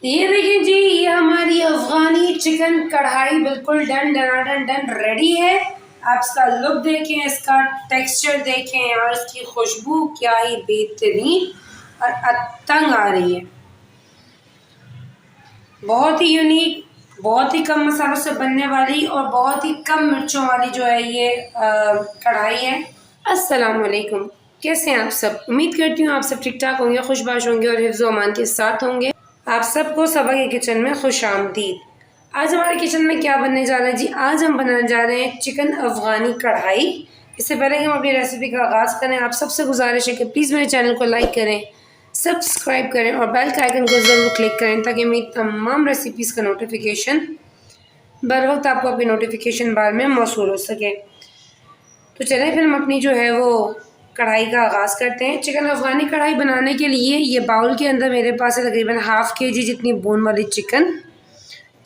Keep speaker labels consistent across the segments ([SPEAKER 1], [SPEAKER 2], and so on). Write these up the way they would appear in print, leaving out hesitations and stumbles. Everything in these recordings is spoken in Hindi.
[SPEAKER 1] ये देखिए जी, ये हमारी अफगानी चिकन कढ़ाई बिल्कुल डन डनाडन डन रेडी है। आप इसका लुक देखें, इसका टेक्सचर देखें और इसकी खुशबू क्या ही बेहतरीन और तंग आ रही है। बहुत ही यूनिक, बहुत ही कम मसालों से बनने वाली और बहुत ही कम मिर्चों वाली जो है ये कढ़ाई है। अस्सलाम वालेकुम, कैसे हैं आप सब? उम्मीद करती हूँ आप सब ठीक ठाक होंगे, खुशबाश होंगे और हिफ्ज़ व अमान के साथ होंगे। आप सबको सबा के किचन में खुश आमदीद। आज हमारे किचन में क्या बनने जा रहा है जी? आज हम बनाने जा रहे हैं चिकन अफगानी कढ़ाई। इससे पहले कि हम अपनी रेसिपी का आगाज़ करें, आप सबसे गुजारिश है कि प्लीज़ मेरे चैनल को लाइक करें, सब्सक्राइब करें और बेल के आइकन को ज़रूर क्लिक करें ताकि मेरी तमाम रेसिपीज़ का नोटिफिकेशन बर वक्त आपको अपनी नोटिफिकेशन बार में मौसूल हो सके। तो चलें फिर हम अपनी जो है वो कढ़ाई का आगाज़ करते हैं। चिकन अफ़गानी कढ़ाई बनाने के लिए ये बाउल के अंदर मेरे पास है तकरीबन हाफ़ kg जितनी बोन वाली चिकन,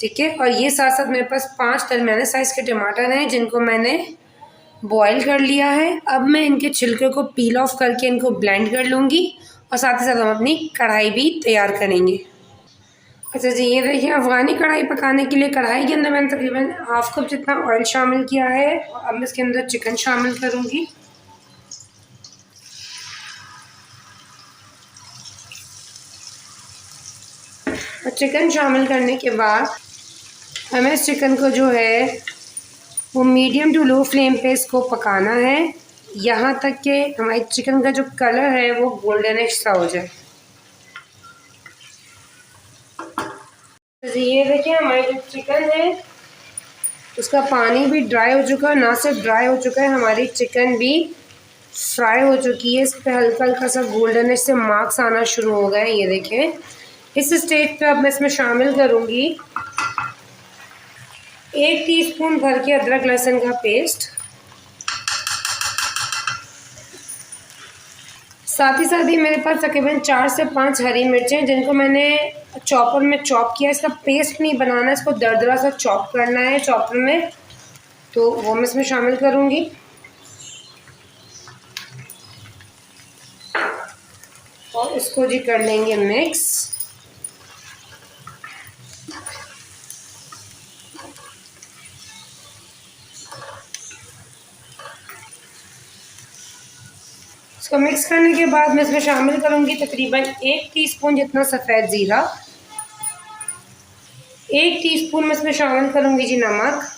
[SPEAKER 1] ठीक है। और ये साथ साथ मेरे पास 5 दरमियाने साइज़ के टमाटर हैं जिनको मैंने बॉयल कर लिया है। अब मैं इनके छिलके को पील ऑफ करके इनको ब्लेंड कर लूँगी और साथ ही साथ हम अपनी कढ़ाई भी तैयार करेंगे। अच्छा जी, ये देखिए अफ़गानी कढ़ाई पकाने के लिए कढ़ाई के अंदर मैंने तकरीबन हाफ़ कप जितना ऑयल शामिल किया है और अब मैं इसके अंदर चिकन शामिल करूँगी। और चिकन शामिल करने के बाद हमें इस चिकन को जो है वो मीडियम टू लो फ्लेम पे इसको पकाना है, यहाँ तक कि हमारी चिकन का जो कलर है वो गोल्डनिश सा हो जाए। ये देखिए हमारी जो चिकन है उसका पानी भी ड्राई हो चुका है, ना सिर्फ ड्राई हो चुका है, हमारी चिकन भी फ्राई हो चुकी है। इस पर हल्का हल्का सा गोल्डनिश से मार्क्स आना शुरू हो गए। ये देखें, इस स्टेज पे अब मैं इसमें शामिल करूँगी 1 टीस्पून भर के अदरक लहसुन का पेस्ट। साथ ही साथ ही मेरे पास तकरीबन 4 से 5 हरी मिर्चें जिनको मैंने चॉपर में चॉप किया। इसका पेस्ट नहीं बनाना, इसको दरदरा सा चॉप करना है चॉपर में, तो वो मैं इसमें शामिल करूँगी। और इसको जी कर लेंगे मिक्स। इसको मिक्स करने के बाद मैं इसमें शामिल करूँगी तकरीबन 1 टीस्पून जितना सफ़ेद ज़ीरा। 1 टीस्पून मैं इसमें शामिल करूँगी जी नमक।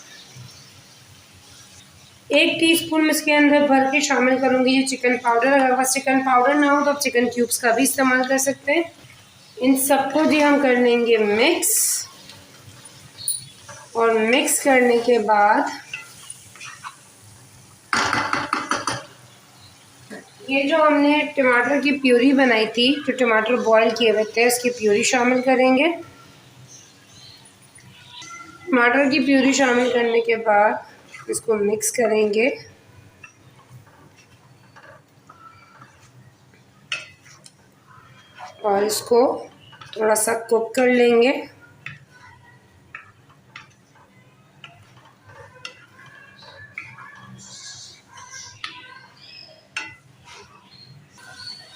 [SPEAKER 1] 1 टीस्पून में इसके अंदर भर के शामिल करूँगी जी चिकन पाउडर। अगर बस चिकन पाउडर ना हो तो आप चिकन क्यूब्स का भी इस्तेमाल कर सकते हैं। इन सबको जी हम कर लेंगे मिक्स। और मिक्स करने के बाद ये जो हमने टमाटर की प्यूरी बनाई थी, जो टमाटर बॉयल किए हुए थे, उसकी प्यूरी शामिल करेंगे। टमाटर की प्यूरी शामिल करने के बाद इसको मिक्स करेंगे। और इसको थोड़ा सा कुक कर लेंगे।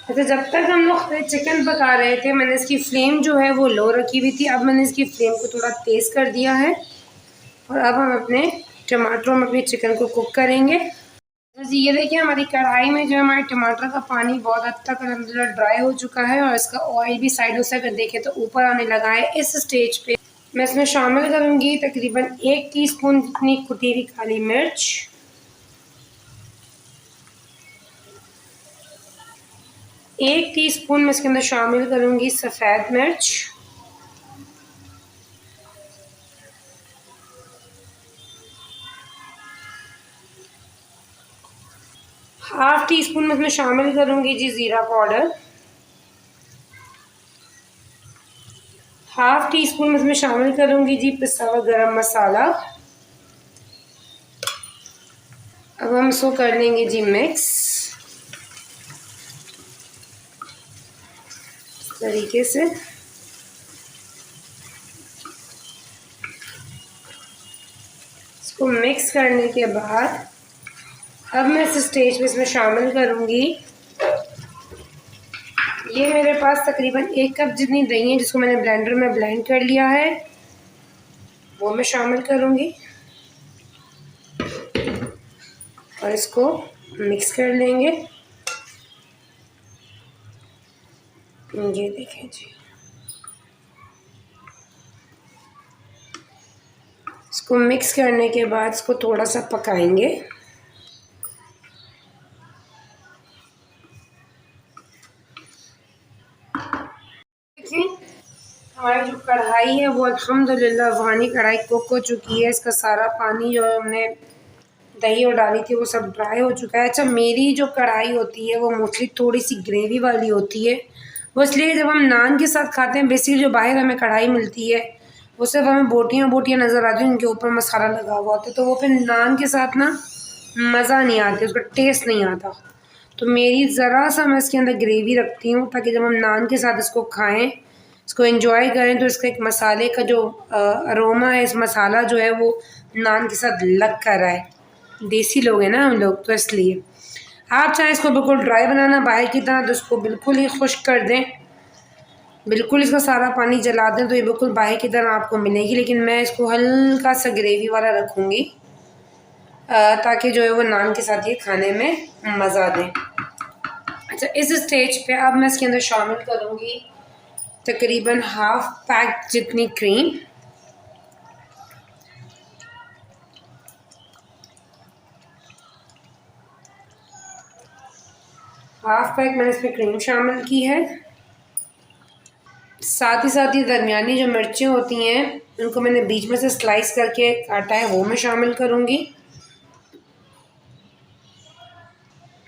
[SPEAKER 1] अच्छा, जब तक हम लोग चिकन पका रहे थे मैंने इसकी फ्लेम जो है वो लो रखी हुई थी। अब मैंने इसकी फ्लेम को थोड़ा तेज़ कर दिया है और अब हम अपने टमाटरों में अपनी चिकन को कुक करेंगे। जी ये देखिए हमारी कढ़ाई में जो हमारे टमाटर का पानी बहुत हद तक अलहमदिल्ला ड्राई हो चुका है और इसका ऑयल भी साइडों से अगर देखें तो ऊपर आने लगा है। इस स्टेज पे मैं इसमें शामिल करूँगी तकरीबन 1 टीस्पून जितनी कुटी हुई काली मिर्च। 1 टीस्पून मैं इसके अंदर शामिल करूँगी सफ़ेद मिर्च। हाफ़ टीस्पून में इसमें शामिल करूँगी जी ज़ीरा पाउडर। हाफ़ टीस्पून में इसमें शामिल करूँगी जी पिसा हुआ गरम मसाला। अब हम इसको कर लेंगे जी मिक्स इस तरीके से। इसको मिक्स करने के बाद अब मैं इस स्टेज पे इसमें शामिल करूँगी ये मेरे पास तकरीबन 1 कप जितनी दही है जिसको मैंने ब्लेंडर में ब्लेंड कर लिया है, वो मैं शामिल करूँगी और इसको मिक्स कर लेंगे। ये देखें जी, इसको मिक्स करने के बाद इसको थोड़ा सा पकाएंगे। देखिए हमारी जो कढ़ाई है वो अल्हम्दुलिल्लाह अफ़गानी कढ़ाई कुक हो चुकी है। इसका सारा पानी जो हमने दही और डाली थी वो सब ड्राई हो चुका है। अच्छा, मेरी जो कढ़ाई होती है वो मोस्टली थोड़ी सी ग्रेवी वाली होती है। वो इसलिए जब हम नान के साथ खाते हैं, बेसिकली जो बाहर हमें कढ़ाई मिलती है वो सिर्फ हमें बोटियाँ बोटियाँ नज़र आती हैं, उनके ऊपर मसाला लगा हुआ होता है, तो वो फिर नान के साथ ना मज़ा नहीं आता, उसका टेस्ट नहीं आता। तो मेरी ज़रा सा मैं इसके अंदर ग्रेवी रखती हूँ ताकि जब हम नान के साथ इसको खाएँ, इसको एंजॉय करें, तो इसका एक मसाले का जो अरोमा है, इस मसाला जो है वो नान के साथ लग कर आए। देसी लोग हैं ना हम लोग, तो इसलिए आप चाहें इसको बिल्कुल ड्राई बनाना बाहर की तरह, तो इसको बिल्कुल ही खुश्क कर दें, बिल्कुल इसका सारा पानी जला दें, तो ये बिल्कुल बाहर की तरह आपको मिलेगी। लेकिन मैं इसको हल्का सा ग्रेवी वाला रखूँगी ताकि जो है वो नान के साथ ये खाने में मज़ा दें। अच्छा, इस स्टेज पे अब मैं इसके अंदर शामिल करूँगी तकरीबन हाफ़ पैक जितनी क्रीम। हाफ़ पैक मैंने इसमें क्रीम शामिल की है। साथ ही साथ ये दरमियानी जो मिर्चें होती हैं उनको मैंने बीच में से स्लाइस करके काटा है, वो मैं शामिल करूँगी।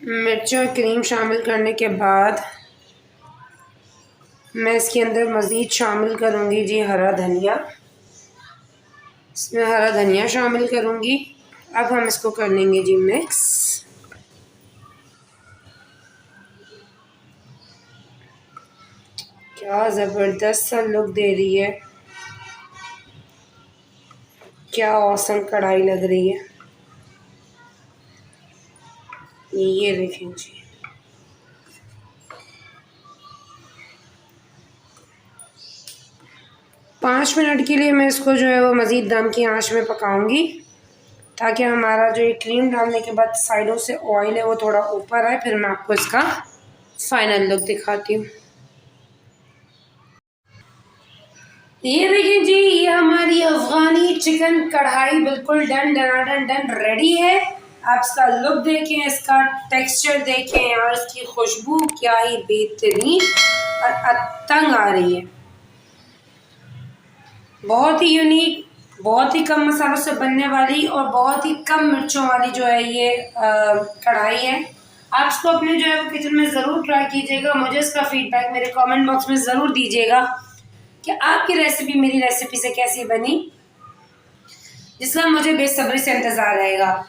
[SPEAKER 1] मिर्चें और क्रीम शामिल करने के बाद मैं इसके अंदर मज़ीद शामिल करूँगी जी हरा धनिया। इसमें हरा धनिया शामिल करूँगी। अब हम इसको कर लेंगे जी मिक्स। क्या ज़बरदस्त सा लुक दे रही है, क्या औसम कढ़ाई लग रही है। ये देखें जी, पाँच मिनट के लिए मैं इसको जो है वो मज़ीद दम की आंच में पकाऊंगी ताकि हमारा जो ये क्रीम डालने के बाद साइडों से ऑयल है वो थोड़ा ऊपर आए। फिर मैं आपको इसका फाइनल लुक दिखाती हूँ। ये देखिए जी, ये हमारी अफ़गानी चिकन कढ़ाई बिल्कुल डन रेडी है। आप इसका लुक देखें, इसका टेक्सचर देखें और इसकी खुशबू क्या ही बेहतरीन और तंग आ रही है। बहुत ही यूनिक, बहुत ही कम मसालों से बनने वाली और बहुत ही कम मिर्चों वाली जो है ये कढ़ाई है। आप इसको अपने जो है वो किचन में ज़रूर ट्राई कीजिएगा। मुझे इसका फीडबैक मेरे कमेंट बॉक्स में ज़रूर दीजिएगा कि आपकी रेसिपी मेरी रेसिपी से कैसी बनी, जिसका मुझे बेसब्री से इंतज़ार रहेगा।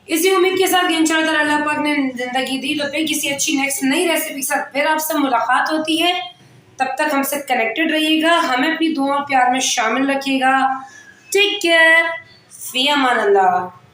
[SPEAKER 1] इसी उम्मीद के साथ इंशाअल्लाह अल्लाह पाक ने ज़िंदगी दी तो फिर किसी अच्छी नेक्स्ट नई रेसिपी के साथ फिर आपसे मुलाकात होती है। तब तक हमसे कनेक्टेड रहिएगा, हमें अपनी दुआ प्यार में शामिल रखिएगा। टेक केयर, फ़ी अमान अल्लाह।